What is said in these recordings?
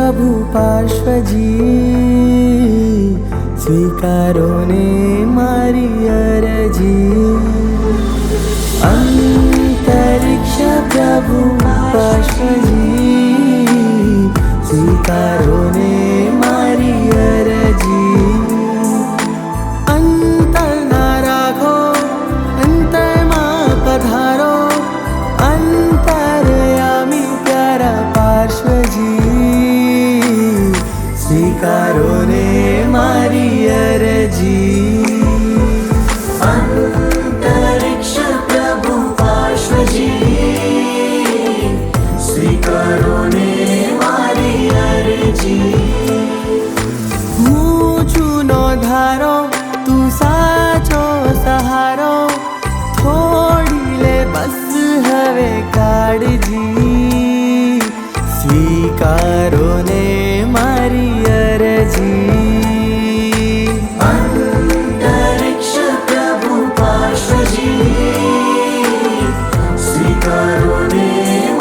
प्रभु पार्श्वजी, स्वीकारो ने मारी अरजी। अंतरिक्ष प्रभु पार्श्वजी, स्वीकारो ने मारी अरजी। अंतर ना राखो, अंतर मां पधारो, अंतरयामी प्यारा पार्श्वजी, स्वीकारो ने मारी अरजी। अंतरिक्ष प्रभु पार्श्वजी, स्वीकारो ने मारी अरजी। હું છું ધારો, તું સાચો સહારો, થોડી લે બસ હવે કાળજી, સ્વીકારો ને મારી અરજી। અંતરિક્ષ પ્રભુ પાર્શ્વજી, સ્વીકારો ને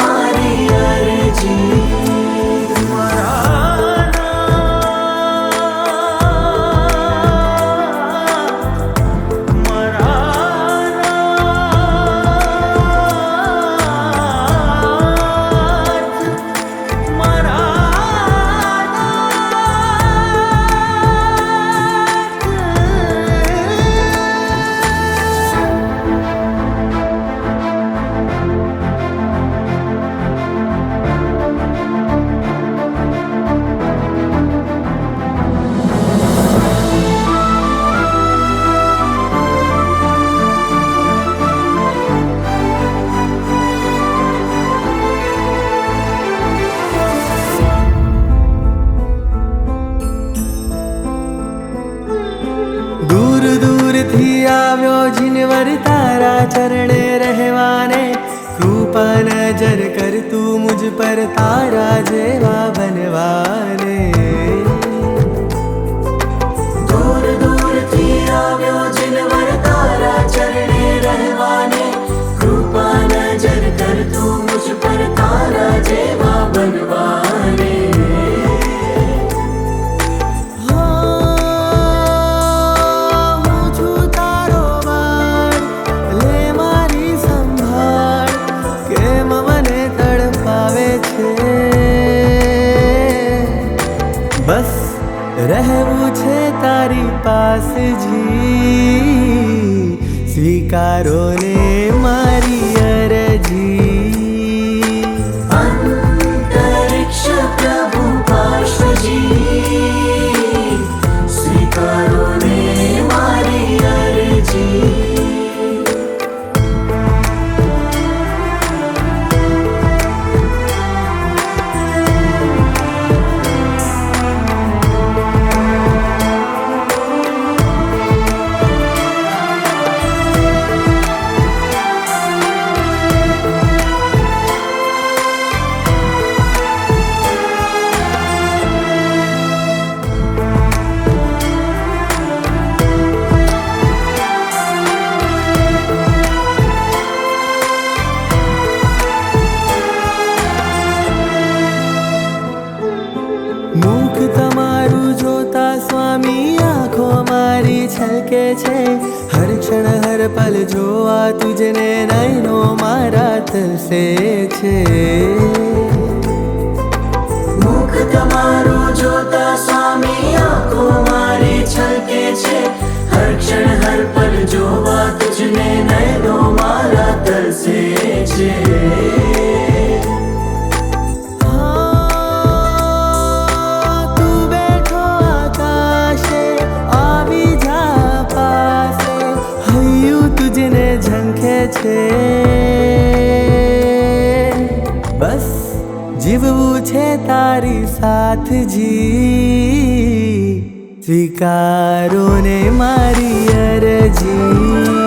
મારી અરજી। दूर दूर थी આવ્યો જીનવર તારા ચરણે રહેવાને, કૃપા નજર કર તું મુझ પર તારા જેવા બનવાને। दूर दूर थी આવ્યો જીનવર તારા ચરણે રહેવાને, કૃપા નજર કર તું મુझ પર તારા જેવા બનવાને। बस रहવું છે તારી પાસ જી, સ્વીકારો ને મારી અરજી। અંતરિક્ષ પ્રભુ પાર્શ્વજી, સ્વીકારો ને મારી અરજી। મુખ તમારું જોતા સ્વામી આંખો મારી છલકે છે, હર ક્ષણ હર પલ જોવા તુજને નયનો મારા તરસે છે। મુખ તમારું જોતા સ્વામી આંખો મારી છલકે છે, હર ક્ષણ હર પલ જોવા તુજને નયનો મારા તરસે છે। બસ જીવવું છે તારી સાથ જી, સ્વીકારો ને મારી અરજી।